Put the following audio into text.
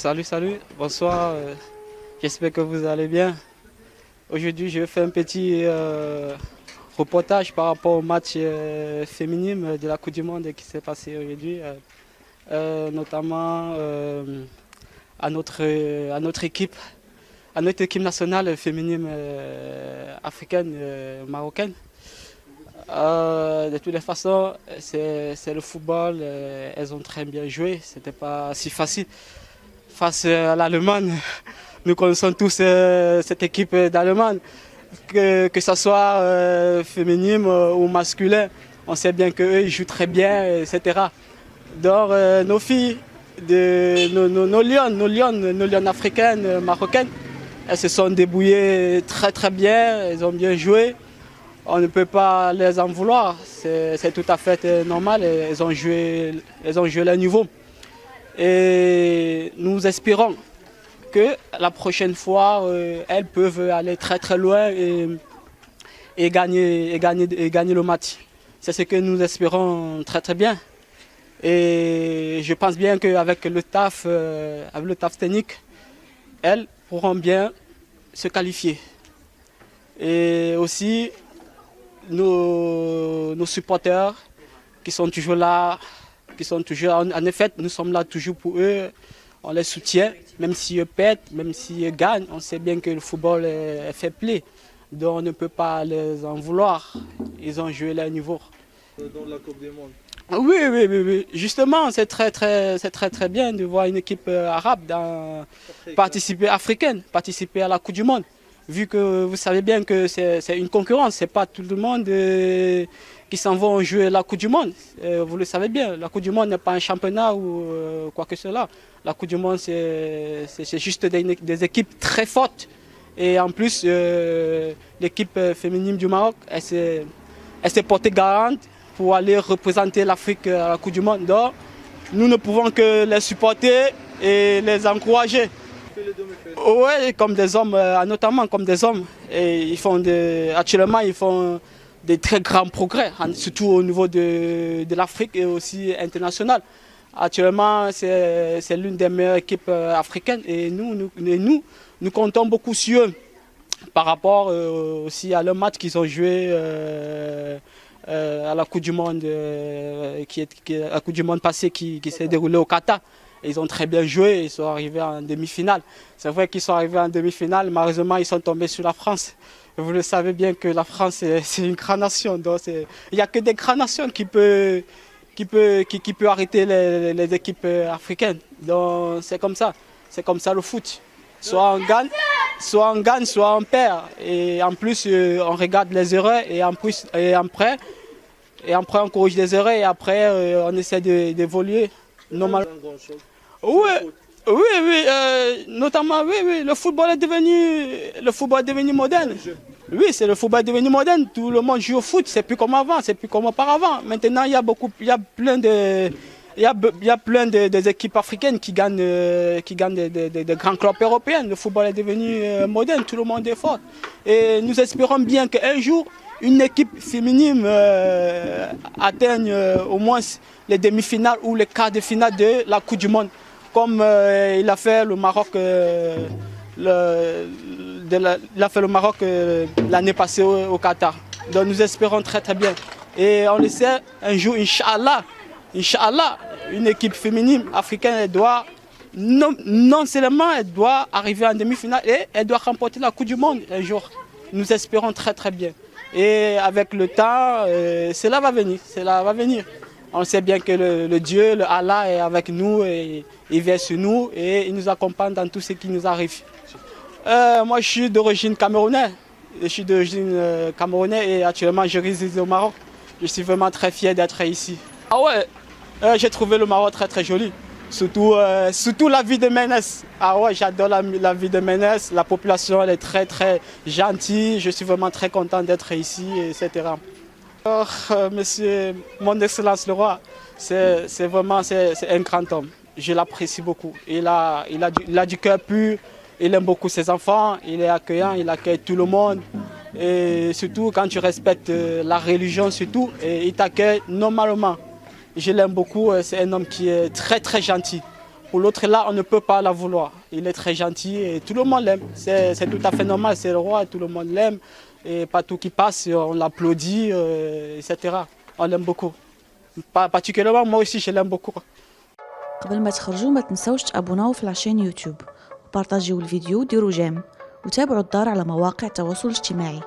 Salut, bonsoir. J'espère que vous allez bien. Aujourd'hui, je vais faire un petit reportage par rapport au match féminin de la Coupe du Monde qui s'est passé aujourd'hui, notamment à notre équipe nationale féminine africaine, marocaine. De toutes les façons, c'est le football. Elles ont très bien joué. C'était pas si facile face à l'Allemagne. Nous connaissons tous cette équipe d'Allemagne, que ce soit féminine ou masculin. On sait bien qu'eux ils jouent très bien, etc. Donc nos filles, nos lionnes africaines, marocaines, elles se sont débrouillées très bien. Elles ont bien joué. On ne peut pas les en vouloir, c'est tout à fait normal, elles ont joué leur niveau. Et nous espérons que la prochaine fois, elles peuvent aller très loin et gagner le match. C'est ce que nous espérons très bien. Et je pense bien qu'avec le staff technique, elles pourront bien se qualifier. Et aussi, nos supporters qui sont toujours là, en effet, nous sommes là toujours pour eux, on les soutient, même s'ils pètent, même s'ils gagnent, on sait bien que le football est fair play, donc on ne peut pas les en vouloir, ils ont joué leur niveau. Dans la Coupe du Monde. Oui, justement, c'est très bien de voir une équipe arabe africaine participer à la Coupe du Monde. Vu que vous savez bien que c'est une concurrence, c'est pas tout le monde qui s'en vont jouer la Coupe du Monde. Vous le savez bien, la Coupe du Monde n'est pas un championnat ou quoi que cela. La Coupe du Monde, c'est juste des équipes très fortes. Et en plus, l'équipe féminine du Maroc, elle s'est portée garante pour aller représenter l'Afrique à la Coupe du Monde. Donc, nous ne pouvons que les supporter et les encourager. Oui, comme des hommes, notamment comme des hommes. Et actuellement, ils font des très grands progrès, surtout au niveau de l'Afrique et aussi international. Actuellement, c'est l'une des meilleures équipes africaines et nous comptons beaucoup sur eux par rapport aussi à leur match qu'ils ont joué à la Coupe du Monde, la Coupe du Monde passée qui s'est déroulée au Qatar. Ils ont très bien joué, ils sont arrivés en demi-finale. C'est vrai qu'ils sont arrivés en demi-finale, malheureusement ils sont tombés sur la France. Vous le savez bien que la France c'est une grande nation, donc il n'y a que des grandes nations qui peut arrêter les équipes africaines. Donc c'est comme ça le foot. Soit on gagne, soit on perd. Et en plus on regarde les erreurs et après on corrige les erreurs et après on essaie d'évoluer normalement. Oui, notamment, oui, le football est devenu moderne. Oui, c'est le football est devenu moderne. Tout le monde joue au foot, c'est plus comme avant, c'est plus comme auparavant. Maintenant, il y a plein de équipes africaines qui gagnent des grands clubs européens. Le football est devenu moderne, tout le monde est fort. Et nous espérons bien qu'un jour, une équipe féminine atteigne au moins les demi-finales ou les quarts de finale de la Coupe du Monde, comme il a fait le Maroc l'année passée au Qatar. Donc nous espérons très bien. Et on le sait, un jour, Inch'Allah, une équipe féminine africaine, elle doit non seulement elle doit arriver en demi-finale, et elle doit remporter la Coupe du Monde un jour. Nous espérons très bien. Et avec le temps, cela va venir. On sait bien que le Dieu, le Allah est avec nous et il vient sur nous et il nous accompagne dans tout ce qui nous arrive. Moi, je suis d'origine camerounaise. Et actuellement, je réside au Maroc. Je suis vraiment très fier d'être ici. Ah ouais, j'ai trouvé le Maroc très joli. Surtout la ville de Ménès. Ah ouais, j'adore la ville de Ménès. La population elle est très gentille. Je suis vraiment très content d'être ici, etc. Alors, monsieur, mon excellence le roi, c'est un grand homme. Je l'apprécie beaucoup. Il a du cœur pur. Il aime beaucoup ses enfants. Il est accueillant. Il accueille tout le monde. Et surtout quand tu respectes la religion, surtout, et il t'accueille normalement. Je l'aime beaucoup. C'est un homme qui est très gentil. Pour l'autre là, on ne peut pas la vouloir. Il est très gentil et tout le monde l'aime. C'est tout à fait normal, c'est le roi, tout le monde l'aime. Et partout qui passe, on l'applaudit, etc. On l'aime beaucoup. Particulièrement, moi aussi, je l'aime beaucoup. قبل ما تخرجوا ما تنسوش تابوناو في العشان يوتيوب وبارطاجيو الفيديو وديروا جيم وتابعوا الدار على مواقع التواصل الاجتماعي.